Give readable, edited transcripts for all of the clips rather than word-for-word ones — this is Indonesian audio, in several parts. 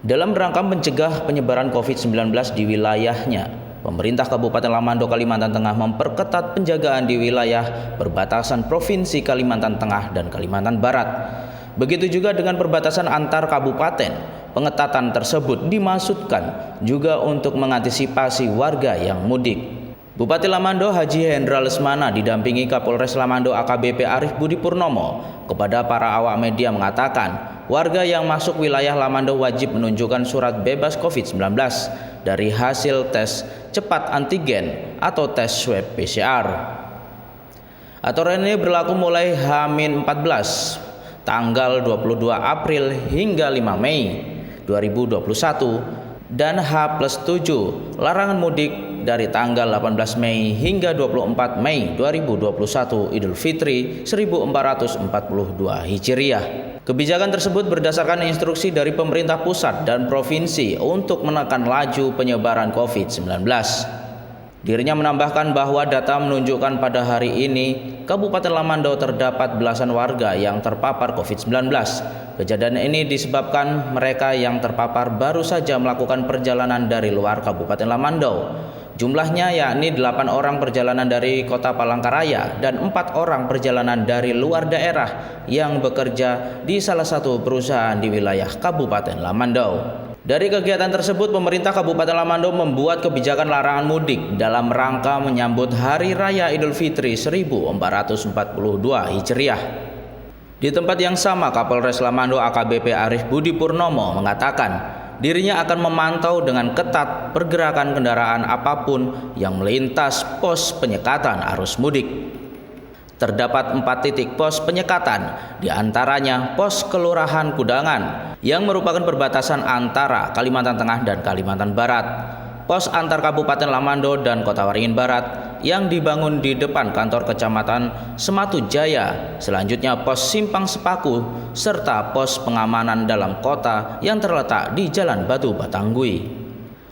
Dalam rangka mencegah penyebaran COVID-19 di wilayahnya, pemerintah Kabupaten Lamando, Kalimantan Tengah memperketat penjagaan di wilayah perbatasan Provinsi Kalimantan Tengah dan Kalimantan Barat. Begitu juga dengan perbatasan antar kabupaten. Pengetatan tersebut dimaksudkan juga untuk mengantisipasi warga yang mudik. Bupati Lamando Haji Hendra Lesmana didampingi Kapolres Lamando AKBP Arief Budi Purnomo kepada para awak media mengatakan, warga yang masuk wilayah Lamando wajib menunjukkan surat bebas COVID-19 dari hasil tes cepat antigen atau tes swab PCR. Aturan ini berlaku mulai H-14 tanggal 22 April hingga 5 Mei 2021 dan H+7 larangan mudik dari tanggal 18 Mei hingga 24 Mei 2021 Idul Fitri 1442 Hijriah. Kebijakan tersebut berdasarkan instruksi dari pemerintah pusat dan provinsi untuk menekan laju penyebaran COVID-19. Dirinya menambahkan bahwa data menunjukkan pada hari ini Kabupaten Lamando terdapat belasan warga yang terpapar COVID-19. Kejadian ini disebabkan mereka yang terpapar baru saja melakukan perjalanan dari luar Kabupaten Lamando. Jumlahnya yakni 8 orang perjalanan dari Kota Palangkaraya dan 4 orang perjalanan dari luar daerah yang bekerja di salah satu perusahaan di wilayah Kabupaten Lamando. Dari kegiatan tersebut, pemerintah Kabupaten Lamando membuat kebijakan larangan mudik dalam rangka menyambut Hari Raya Idul Fitri 1442 Hijriah. Di tempat yang sama, Kapolres Lamando AKBP Arief Budi Purnomo mengatakan dirinya akan memantau dengan ketat pergerakan kendaraan apapun yang melintas pos penyekatan arus mudik. Terdapat 4 titik pos penyekatan, diantaranya pos Kelurahan Kudangan yang merupakan perbatasan antara Kalimantan Tengah dan Kalimantan Barat, pos antar Kabupaten Lamando dan Kota Waringin Barat yang dibangun di depan kantor Kecamatan Sematu Jaya, selanjutnya pos Simpang Sepaku, serta pos pengamanan dalam kota yang terletak di Jalan Batu Batanggui.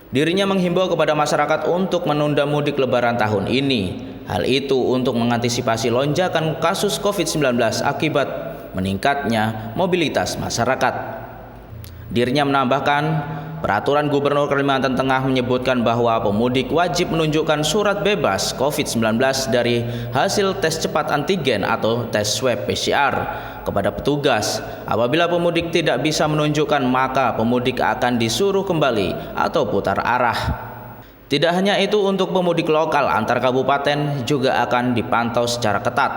Dirinya menghimbau kepada masyarakat untuk menunda mudik Lebaran tahun ini. Hal itu untuk mengantisipasi lonjakan kasus COVID-19 akibat meningkatnya mobilitas masyarakat. Dirinya menambahkan, peraturan Gubernur Kalimantan Tengah menyebutkan bahwa pemudik wajib menunjukkan surat bebas COVID-19 dari hasil tes cepat antigen atau tes swab PCR kepada petugas. Apabila pemudik tidak bisa menunjukkan, maka pemudik akan disuruh kembali atau putar arah. Tidak hanya itu, untuk pemudik lokal antar kabupaten juga akan dipantau secara ketat.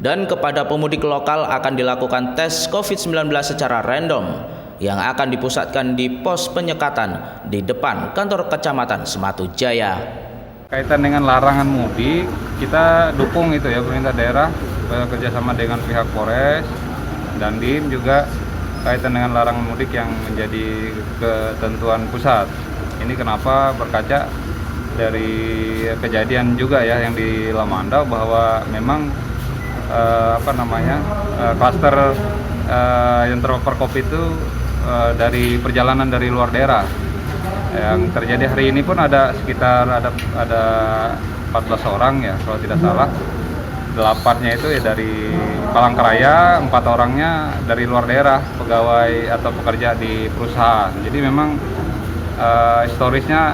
Dan kepada pemudik lokal akan dilakukan tes COVID-19 secara random yang akan dipusatkan di pos penyekatan di depan kantor Kecamatan Sematu Jaya. Kaitan dengan larangan mudik, kita dukung itu ya, pemerintah daerah bekerjasama dengan pihak Polres dan DIM juga kaitan dengan larangan mudik yang menjadi ketentuan pusat. Ini kenapa berkaca dari kejadian juga ya yang di Lamando bahwa memang klaster yang terpapar COVID itu dari perjalanan dari luar daerah. Yang terjadi hari ini pun ada sekitar ada 14 orang ya kalau tidak salah. 8-nya itu ya dari Palangkaraya, 4 orangnya dari luar daerah, pegawai atau pekerja di perusahaan. Jadi memang historisnya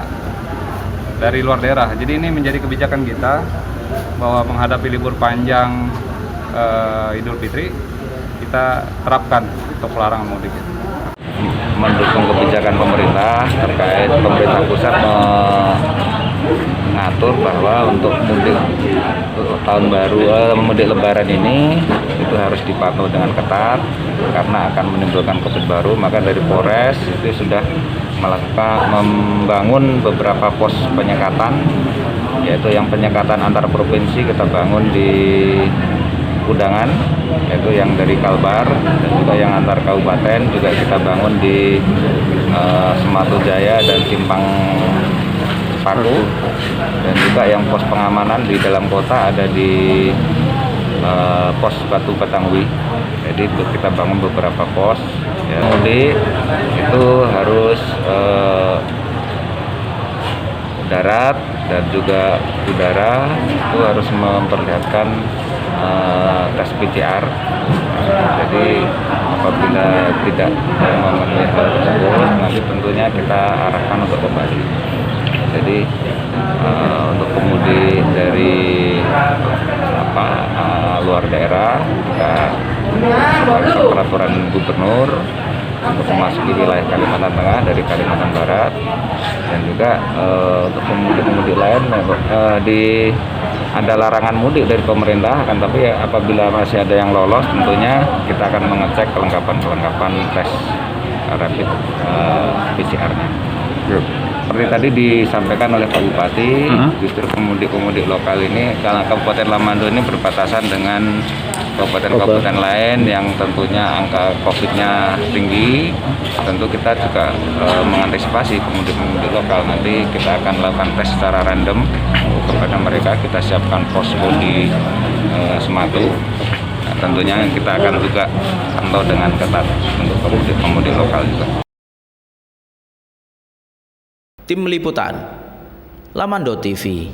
dari luar daerah. Jadi ini menjadi kebijakan kita bahwa menghadapi libur panjang Idul Fitri kita terapkan untuk larangan mudik. Mendukung kebijakan pemerintah terkait pemerintah pusat mengatur bahwa untuk mudik tahun baru, mudik Lebaran ini itu harus dipantau dengan ketat karena akan menimbulkan COVID baru. Maka dari Polres itu sudah membangun beberapa pos penyekatan, yaitu yang penyekatan antar provinsi kita bangun di Kudangan, yaitu yang dari Kalbar, dan juga yang antar kabupaten juga kita bangun di Sematu Jaya dan Simpang Sepaku, dan juga yang pos pengamanan di dalam kota ada di pos Batu Batanggui. Jadi kita bangun beberapa pos. Ya, mudik itu harus darat dan juga udara, itu harus memperlihatkan tes PCR. Jadi apabila tidak memenuhi hal tersebut, nanti tentunya kita arahkan untuk kembali. Jadi untuk pemudik dari luar daerah, kita sesuai peraturan gubernur untuk memasuki wilayah Kalimantan Tengah dari Kalimantan Barat, dan juga untuk pemudik-pemudik lain ada larangan mudik dari pemerintah, akan tapi apabila masih ada yang lolos, tentunya kita akan mengecek kelengkapan tes rapid PCR-nya. Seperti tadi disampaikan oleh Pak Bupati, justru pemudik-pemudik lokal ini, karena Kabupaten Lamando ini berbatasan dengan kabupaten-kabupaten lain yang tentunya angka COVID-nya tinggi, tentu kita juga mengantisipasi pemudik-pemudik lokal. Nanti kita akan lakukan tes secara random kepada mereka, kita siapkan posko di Sematu. Nah, tentunya kita akan juga pantau dengan ketat untuk pemudik lokal juga. Tim Liputan Lamando TV.